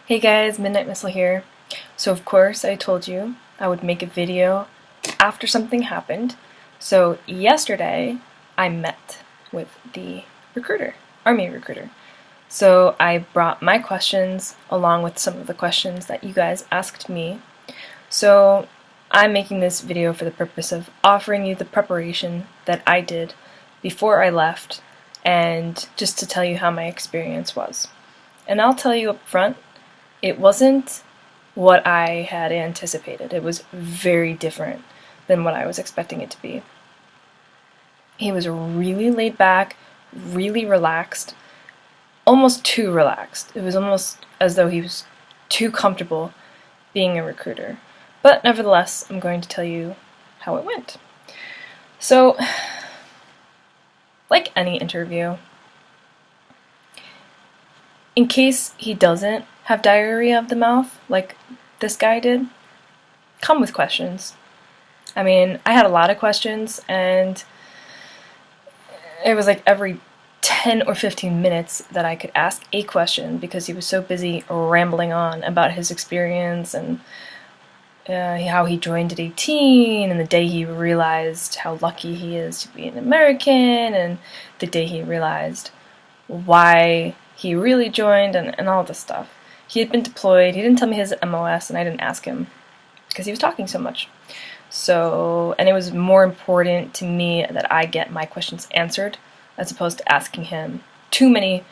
Hey guys, Midnight Missile here. So of course I told you I would make a video after something happened. So yesterday I met with the recruiter, Army recruiter. So I brought my questions along with some of the questions that you guys asked me. So I'm making this video for the purpose of offering you the preparation that I did before I left and just to tell you how my experience was. And I'll tell you up front, it wasn't what I had anticipated. It was very different than what I was expecting it to be. He was really laid back, really relaxed, almost too relaxed. It was almost as though he was too comfortable being a recruiter. But nevertheless, I'm going to tell you how it went. So, like any interview, in case he doesn't have diarrhea of the mouth like this guy did, come with questions. I mean, I had a lot of questions, and it was like every 10 or 15 minutes that I could ask a question because he was so busy rambling on about his experience and how he joined at 18 and the day he realized how lucky he is to be an American and the day he realized why he really joined and all this stuff. He had been deployed. He didn't tell me his MOS, and I didn't ask him because he was talking so much. So, and it was more important to me that I get my questions answered as opposed to asking him too many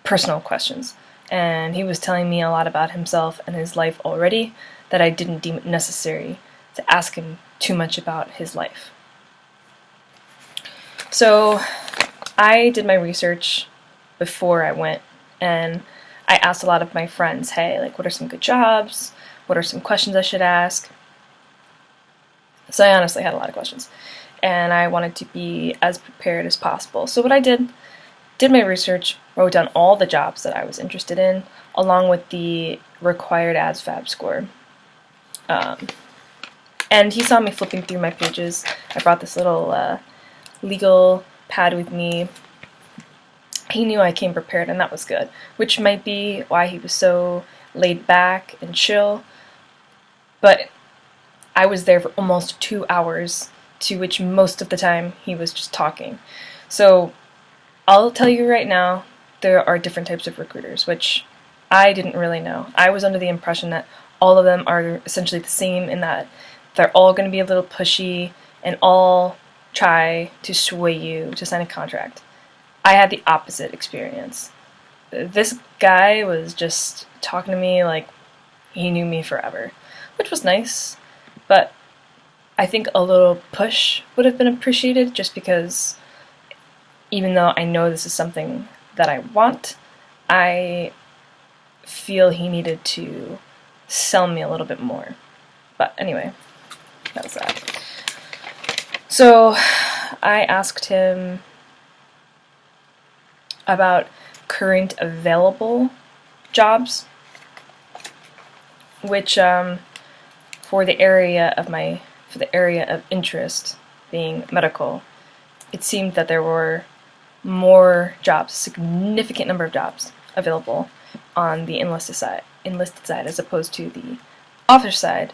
personal questions. And he was telling me a lot about himself and his life already that I didn't deem it necessary to ask him too much about his life. So, I did my research before I went, and I asked a lot of my friends, hey, like, what are some good jobs? What are some questions I should ask? So I honestly had a lot of questions, and I wanted to be as prepared as possible. So what I did my research, wrote down all the jobs that I was interested in, along with the required ASVAB score. And he saw me flipping through my pages. I brought this little legal pad with me. He knew I came prepared, and that was good, which might be why he was so laid back and chill. But I was there for almost 2 hours, to which most of the time he was just talking. So I'll tell you right now, there are different types of recruiters, which I didn't really know. I was under the impression that all of them are essentially the same in that they're all going to be a little pushy and all try to sway you to sign a contract. I had the opposite experience. This guy was just talking to me like he knew me forever, which was nice, but I think a little push would have been appreciated just because even though I know this is something that I want, I feel he needed to sell me a little bit more. But anyway, that was that. So I asked him about current available jobs, which for the area of interest being medical, it seemed that there were more jobs, significant number of jobs available on the enlisted side as opposed to the officer side,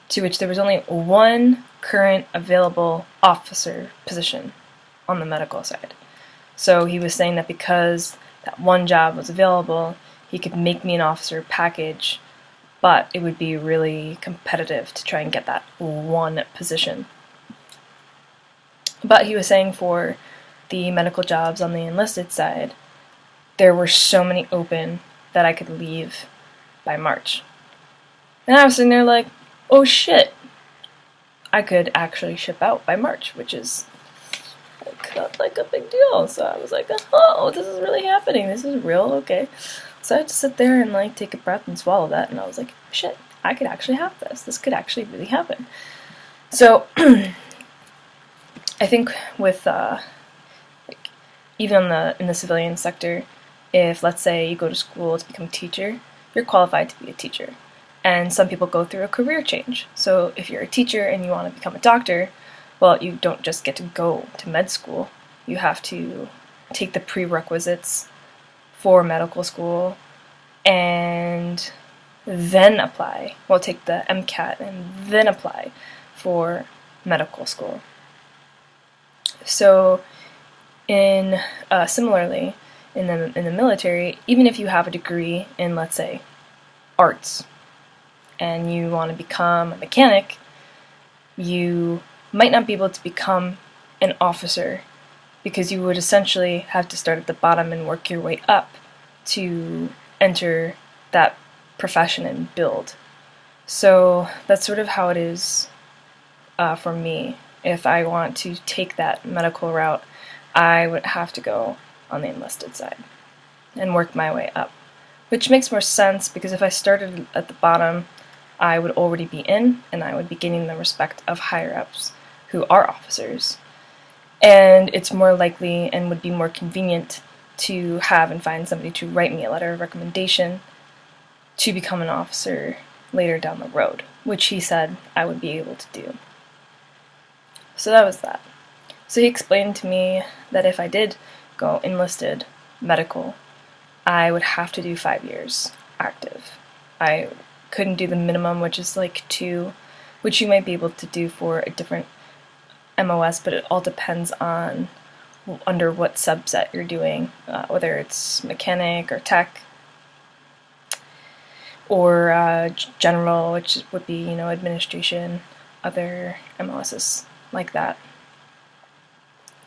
to which there was only one current available officer position on the medical side. So he was saying that because that one job was available, he could make me an officer package, but it would be really competitive to try and get that one position. But he was saying for the medical jobs on the enlisted side, there were so many open that I could leave by March. And I was sitting there like, oh shit, I could actually ship out by March, which is not like a big deal. So I was like, oh, this is really happening. This is real, okay. So I had to sit there and like take a breath and swallow that, and I was like, shit, I could actually have this. This could actually really happen. So I think with like even in the civilian sector, if let's say you go to school to become a teacher, you're qualified to be a teacher. And some people go through a career change. So if you're a teacher and you want to become a doctor, well, you don't just get to go to med school. You have to take the prerequisites for medical school and then apply. Well, take the MCAT and then apply for medical school. So, similarly, in the military, even if you have a degree in, let's say, arts, and you want to become a mechanic, you might not be able to become an officer because you would essentially have to start at the bottom and work your way up to enter that profession and build. So that's sort of how it is for me. If I want to take that medical route, I would have to go on the enlisted side and work my way up, which makes more sense because if I started at the bottom, I would already be in, and I would be gaining the respect of higher-ups who are officers. And it's more likely and would be more convenient to have and find somebody to write me a letter of recommendation to become an officer later down the road, which he said I would be able to do. So that was that. So he explained to me that if I did go enlisted medical, I would have to do 5 years active. I couldn't do the minimum, which is like 2, which you might be able to do for a different MOS, but it all depends on under what subset you're doing, whether it's mechanic or tech, or general, which would be, administration, other MOSs like that.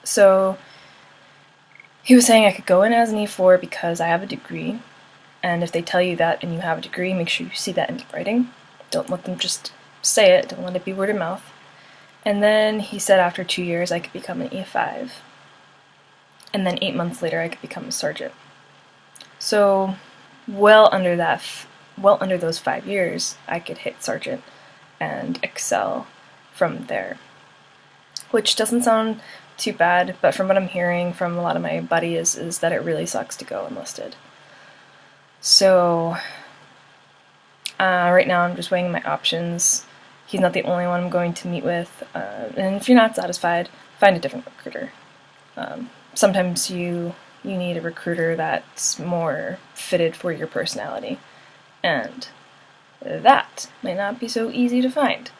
So he was saying I could go in as an E4 because I have a degree, and if they tell you that and you have a degree, make sure you see that in writing. Don't let them just say it, don't let it be word of mouth. And then he said after 2 years I could become an E5, and then 8 months later I could become a sergeant. So well under those 5 years, I could hit sergeant and excel from there. Which doesn't sound too bad, but from what I'm hearing from a lot of my buddies is that it really sucks to go enlisted. So right now I'm just weighing my options. He's not the only one I'm going to meet with, and if you're not satisfied, find a different recruiter. Sometimes you need a recruiter that's more fitted for your personality, and that might not be so easy to find.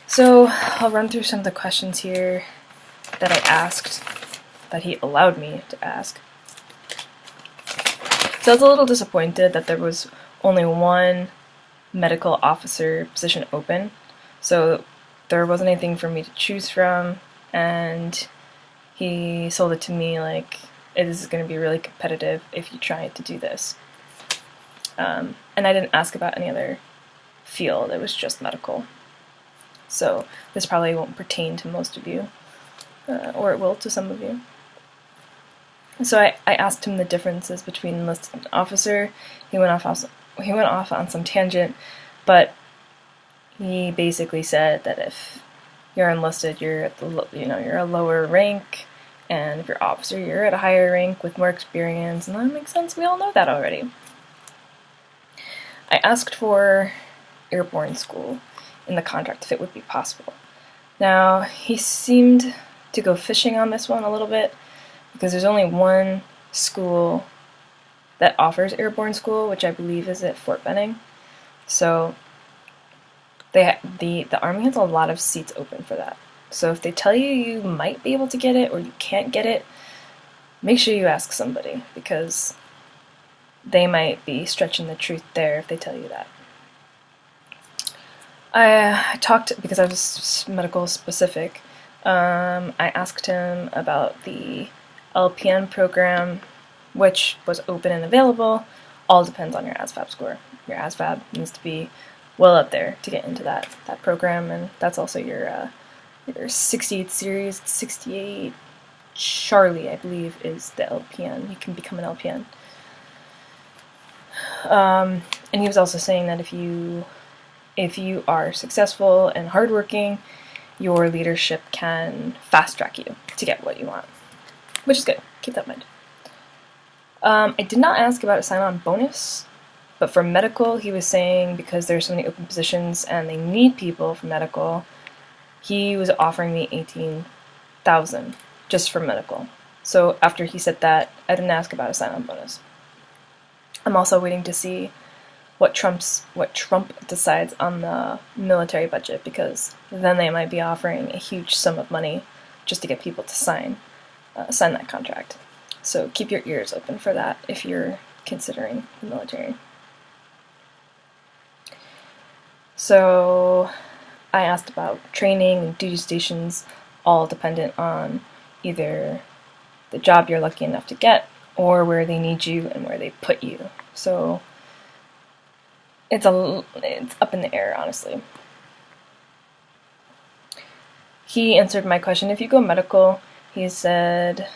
So I'll run through some of the questions here that I asked, that he allowed me to ask. So I was a little disappointed that there was only one medical officer position open, so there wasn't anything for me to choose from, and he sold it to me like, it is going to be really competitive if you try to do this. And I didn't ask about any other field, it was just medical. So this probably won't pertain to most of you, or it will to some of you. So I asked him the differences between enlisted and officer. He went off on some tangent, but he basically said that if you're enlisted, you're at you're a lower rank, and if you're officer, you're at a higher rank with more experience, and that makes sense. We all know that already. I asked for airborne school in the contract if it would be possible. Now, he seemed to go fishing on this one a little bit, because there's only one school that offers airborne school, which I believe is at Fort Benning. So the Army has a lot of seats open for that. So if they tell you you might be able to get it or you can't get it, make sure you ask somebody, because they might be stretching the truth there if they tell you that. I talked, because I was medical specific, I asked him about the LPN program, which was open and available. All depends on your ASVAB score. Your ASVAB needs to be well up there to get into that program, and that's also your 68 series, 68 Charlie, I believe, is the LPN. You can become an LPN. And he was also saying that if you are successful and hardworking, your leadership can fast-track you to get what you want, which is good. Keep that in mind. I did not ask about a sign-on bonus, but for medical, he was saying because there's so many open positions and they need people for medical, he was offering me $18,000 just for medical. So after he said that, I didn't ask about a sign-on bonus. I'm also waiting to see what Trump decides on the military budget, because then they might be offering a huge sum of money just to get people to sign that contract. So keep your ears open for that if you're considering the military. So I asked about training and duty stations, all dependent on either the job you're lucky enough to get or where they need you and where they put you. So it's up in the air, honestly. He answered my question. If you go medical, he said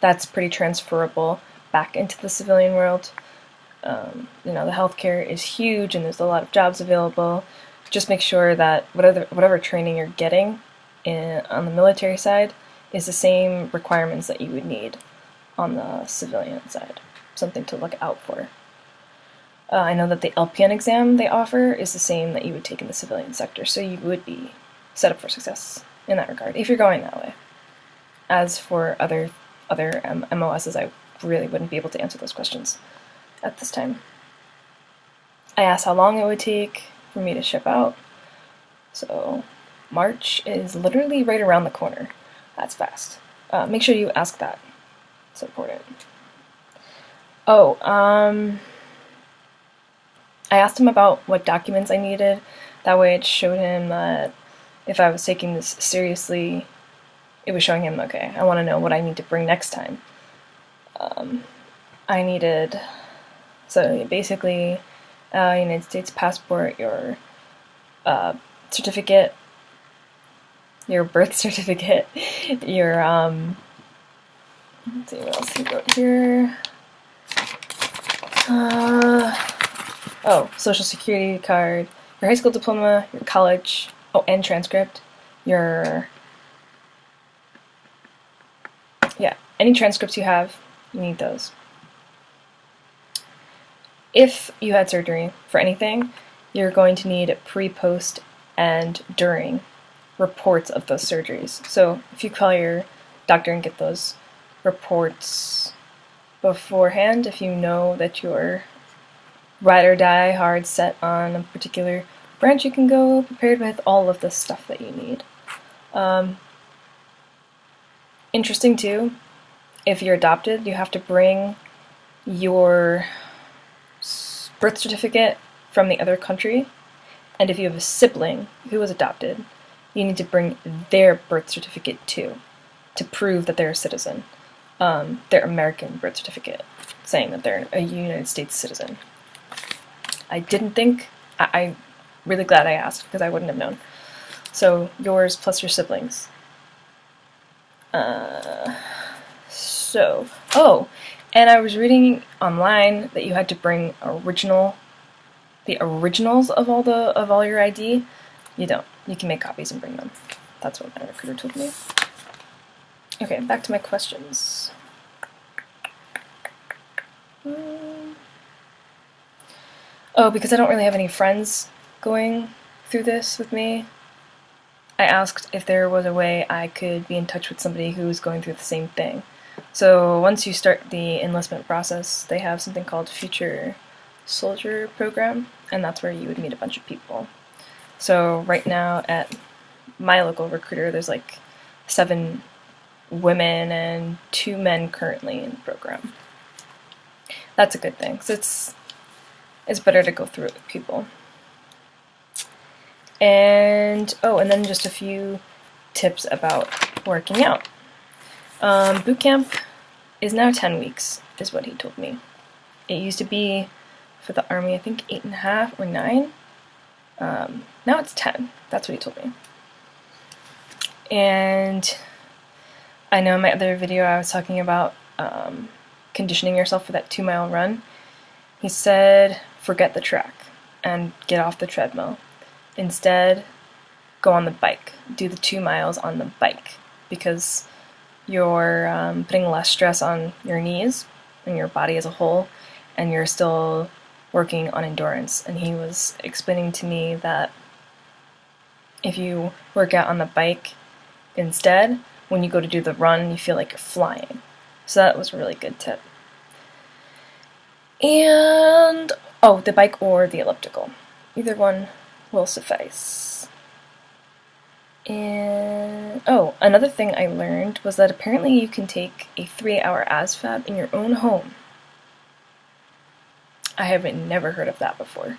that's pretty transferable back into the civilian world. The healthcare is huge and there's a lot of jobs available. Just make sure that whatever training you're getting on the military side is the same requirements that you would need on the civilian side. Something to look out for. I know that the LPN exam they offer is the same that you would take in the civilian sector, so you would be set up for success in that regard, if you're going that way. As for other MOSs, I really wouldn't be able to answer those questions at this time. I asked how long it would take for me to ship out. So March is literally right around the corner. That's fast. Make sure you ask that. It's important. I asked him about what documents I needed. That way it showed him that if I was taking this seriously, it was showing him, okay, I want to know what I need to bring next time. I needed, so basically, United States passport, your certificate, your birth certificate, your, let's see what else he wrote here. Social security card, your high school diploma, your college, and transcript, any transcripts you have, you need those. If you had surgery for anything, you're going to need pre, post, and during reports of those surgeries. So if you call your doctor and get those reports beforehand, if you know that you're ride or die hard set on a particular branch, you can go prepared with all of the stuff that you need. Interesting too, if you're adopted, you have to bring your birth certificate from the other country, and if you have a sibling who was adopted, you need to bring their birth certificate too, to prove that they're a citizen. Their American birth certificate, saying that they're a United States citizen. I'm really glad I asked, because I wouldn't have known. So, yours plus your siblings. And I was reading online that you had to bring the originals of all your ID. You don't. You can make copies and bring them. That's what my recruiter told me. Okay, back to my questions. Because I don't really have any friends going through this with me, I asked if there was a way I could be in touch with somebody who was going through the same thing. So once you start the enlistment process, they have something called Future Soldier Program, and that's where you would meet a bunch of people. So right now at my local recruiter, there's like 7 women and 2 men currently in the program. That's a good thing. So it's better to go through it with people. And then just a few tips about working out. Boot camp is now 10 weeks, is what he told me. It used to be for the Army, I think 8.5 or 9. Now it's 10. That's what he told me. And I know in my other video I was talking about conditioning yourself for that 2-mile run. He said, forget the track and get off the treadmill. Instead, go on the bike. Do the 2 miles on the bike, because you're putting less stress on your knees and your body as a whole, and you're still working on endurance. And he was explaining to me that if you work out on the bike instead, when you go to do the run, you feel like you're flying. So that was a really good tip. And Oh, the bike or the elliptical. Either one will suffice. And, oh, another thing I learned was that apparently you can take a 3-hour ASVAB in your own home. I haven't never heard of that before.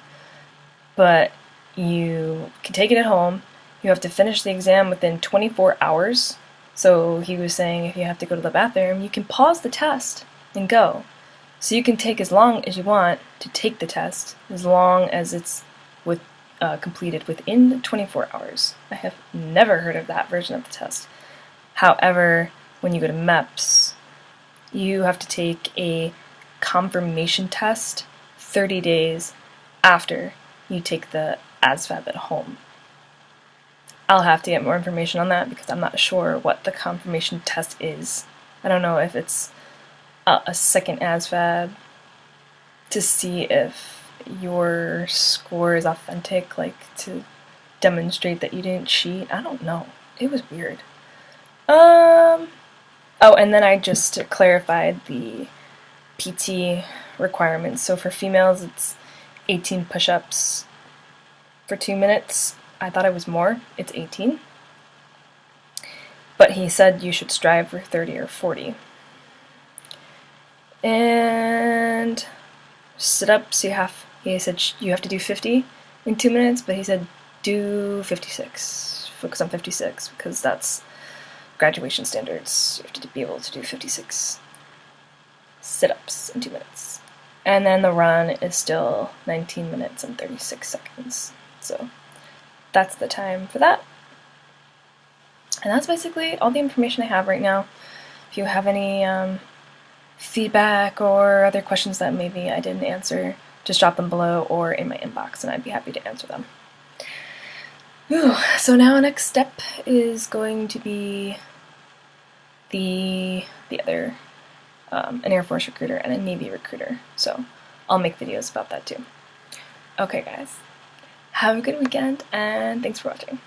But you can take it at home. You have to finish the exam within 24 hours. So he was saying if you have to go to the bathroom, you can pause the test and go. So you can take as long as you want to take the test, as long as it's completed within 24 hours. I have never heard of that version of the test. However, when you go to MEPS, you have to take a confirmation test 30 days after you take the ASVAB at home. I'll have to get more information on that because I'm not sure what the confirmation test is. I don't know if it's a second ASVAB to see if your score is authentic, like to demonstrate that you didn't cheat. I don't know. It was weird. Oh, and then I just clarified the PT requirements. So for females, it's 18 push-ups for 2 minutes. I thought it was more. It's 18. But he said you should strive for 30 or 40. And sit-ups, he said you have to do 50 in 2 minutes, but he said do 56. Focus on 56 because that's graduation standards. You have to be able to do 56 sit-ups in 2 minutes. And then the run is still 19 minutes and 36 seconds. So that's the time for that. And that's basically all the information I have right now. If you have any feedback or other questions that maybe I didn't answer, just drop them below or in my inbox and I'd be happy to answer them. So now next step is going to be the other, an Air Force recruiter and a Navy recruiter. So I'll make videos about that too. Okay guys, have a good weekend and thanks for watching.